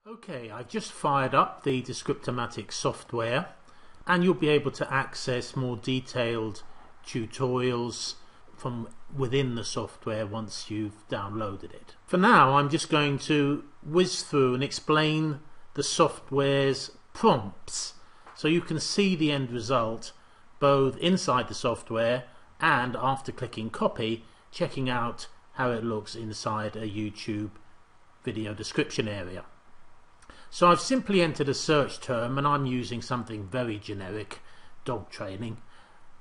Okay, I've just fired up the Descriptomatic software and you'll be able to access more detailed tutorials from within the software once you've downloaded it. For now, I'm just going to whiz through and explain the software's prompts so you can see the end result both inside the software and after clicking copy, checking out how it looks inside a YouTube video description area. So I've simply entered a search term and I'm using something very generic, dog training,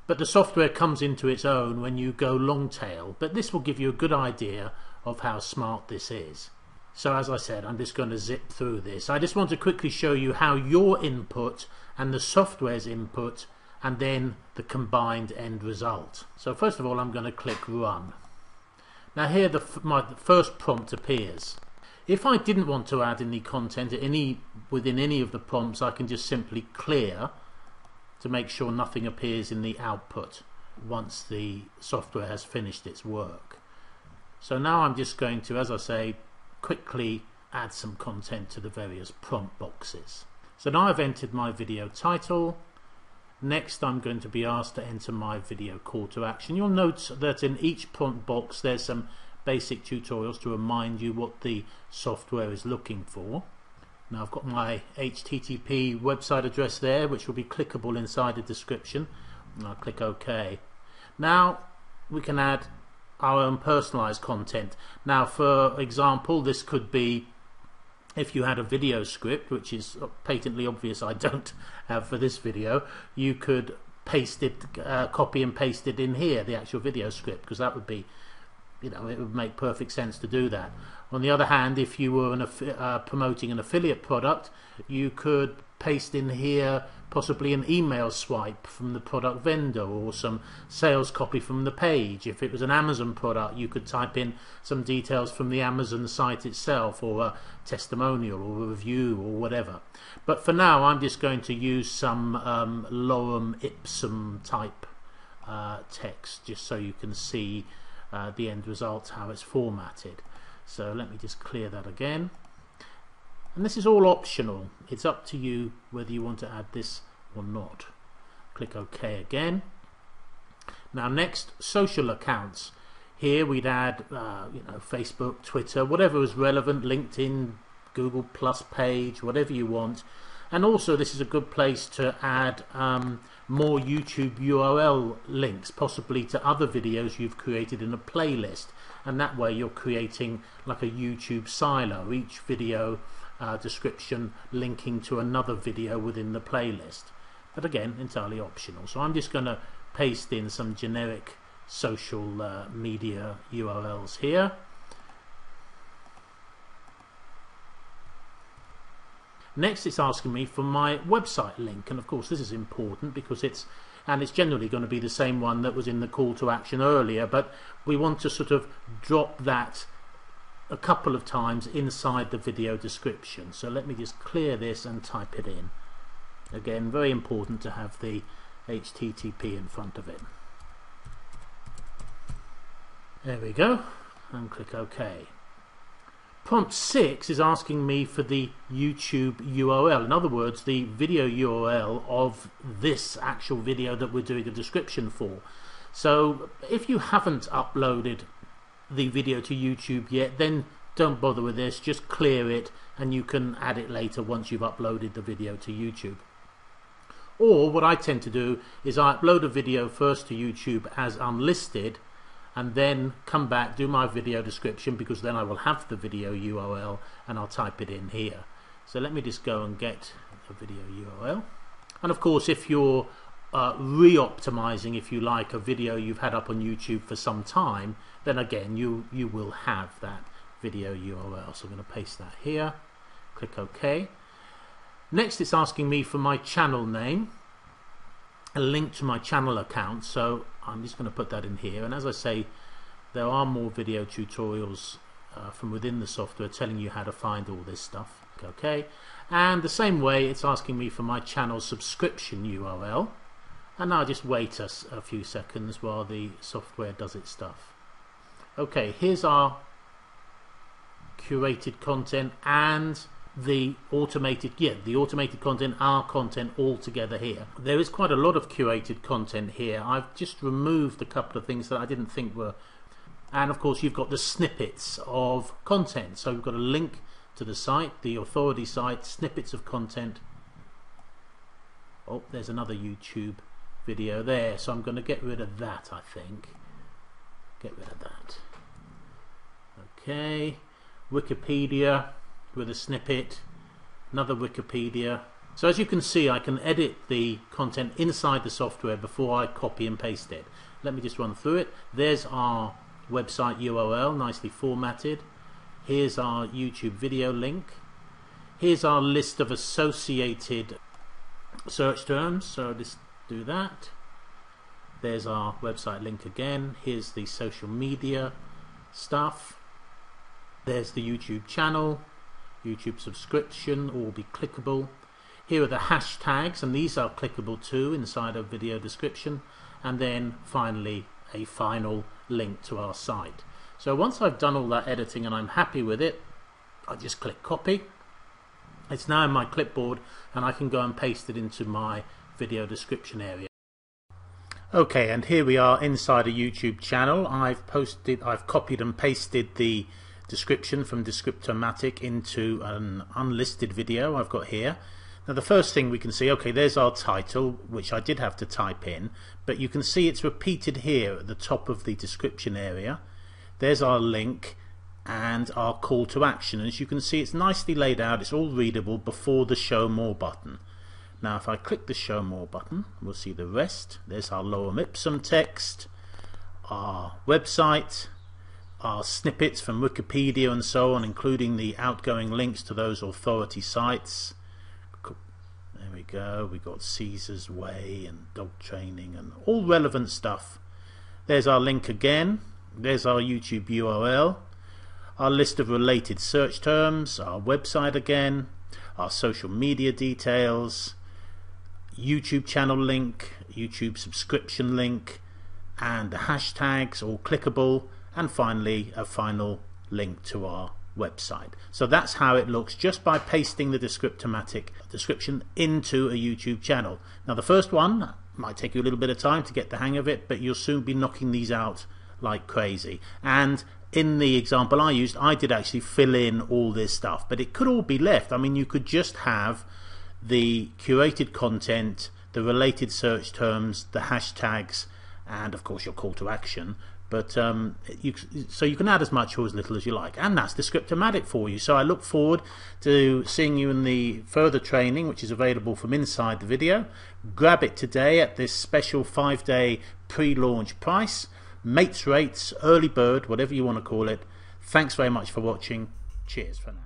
but the software comes into its own when you go long tail, but this will give you a good idea of how smart this is. So as I said, I'm just going to zip through this. I just want to quickly show you how your input and the software's input and then the combined end result. So first of all, I'm going to click run. Now here my first prompt appears. If I didn't want to add any content within any of the prompts, I can just simply clear to make sure nothing appears in the output once the software has finished its work. So now I'm just going to, as I say, quickly add some content to the various prompt boxes. So now I've entered my video title. Next I'm going to be asked to enter my video call to action. You'll note that in each prompt box there's some basic tutorials to remind you what the software is looking for. Now I've got my HTTP website address there, which will be clickable inside the description, and I'll click OK. Now we can add our own personalized content. Now for example, this could be if you had a video script, which is patently obvious I don't have for this video, you could paste it, copy and paste it in here, the actual video script, because that would be, it would make perfect sense to do that. On the other hand, if you were promoting an affiliate product, you could paste in here possibly an email swipe from the product vendor or some sales copy from the page. If it was an Amazon product, you could type in some details from the Amazon site itself, or a testimonial or a review or whatever. But for now I'm just going to use some lorem ipsum type text just so you can see the end result, how it's formatted. So let me just clear that again. And this is all optional. It's up to you whether you want to add this or not. Click OK again. Now next, social accounts. Here we'd add Facebook, Twitter, whatever is relevant, LinkedIn, Google Plus page, whatever you want. And also this is a good place to add more YouTube URL links, possibly to other videos you've created in a playlist, and that way you're creating like a YouTube silo, each video description linking to another video within the playlist, but again entirely optional. So I'm just going to paste in some generic social media URLs here. Next it's asking me for my website link, and of course this is important because it's generally going to be the same one that was in the call to action earlier, but we want to sort of drop that a couple of times inside the video description. So let me just clear this and type it in. Again, very important to have the HTTP in front of it. There we go, and click OK. Prompt 6 is asking me for the YouTube URL, in other words the video URL of this actual video that we're doing a description for. So if you haven't uploaded the video to YouTube yet, then don't bother with this, just clear it and you can add it later once you've uploaded the video to YouTube. Or what I tend to do is I upload a video first to YouTube as unlisted and then come back, do my video description, because then I will have the video URL and I'll type it in here. So let me just go and get a video URL. And of course if you're re-optimizing, if you like, a video you've had up on YouTube for some time, then again you will have that video URL. So I'm going to paste that here, click OK. Next it's asking me for my channel name, a link to my channel account, so I'm just going to put that in here. And as I say, there are more video tutorials from within the software telling you how to find all this stuff. Okay, and the same way it's asking me for my channel subscription URL, and now just wait a few seconds while the software does its stuff. Okay, here's our curated content and the automated content, our content all together here. There is quite a lot of curated content here. I've just removed a couple of things that I didn't think were, and of course you've got the snippets of content. So we've got a link to the site, the authority site, snippets of content. Oh, there's another YouTube video there, so I'm going to get rid of that, I think. Get rid of that. Okay, Wikipedia with a snippet, another Wikipedia. So as you can see, I can edit the content inside the software before I copy and paste it. Let me just run through it. There's our website URL, nicely formatted. Here's our YouTube video link. Here's our list of associated search terms, so just do that. There's our website link again. Here's the social media stuff. There's the YouTube channel, YouTube subscription, all will be clickable. Here are the hashtags, and these are clickable too inside a video description. And then finally a final link to our site. So once I've done all that editing and I'm happy with it, I just click copy. It's now in my clipboard and I can go and paste it into my video description area. Okay, and here we are inside a YouTube channel. I've copied and pasted the description from Descriptomatic into an unlisted video I've got here. Now the first thing we can see, okay, there's our title, which I did have to type in, but you can see it's repeated here at the top of the description area. There's our link and our call to action. As you can see, it's nicely laid out, it's all readable before the show more button. Now if I click the show more button, we'll see the rest. There's our lorem ipsum text, our website, our snippets from Wikipedia and so on, including the outgoing links to those authority sites. There we go, we got Caesar's Way and dog training and all relevant stuff. There's our link again. There's our YouTube URL, our list of related search terms, our website again, our social media details, YouTube channel link, YouTube subscription link, and the hashtags all clickable, and finally a final link to our website. So that's how it looks just by pasting the Descriptomatic description into a YouTube channel. Now the first one might take you a little bit of time to get the hang of it, but you'll soon be knocking these out like crazy. And in the example I used, I did actually fill in all this stuff, but it could all be left. I mean, you could just have the curated content, the related search terms, the hashtags, and of course your call to action. But so you can add as much or as little as you like, and that's Descriptomatic for you. So I look forward to seeing you in the further training, which is available from inside the video. Grab it today at this special 5-day pre-launch price, mates rates, early bird, whatever you want to call it. Thanks very much for watching. Cheers for now.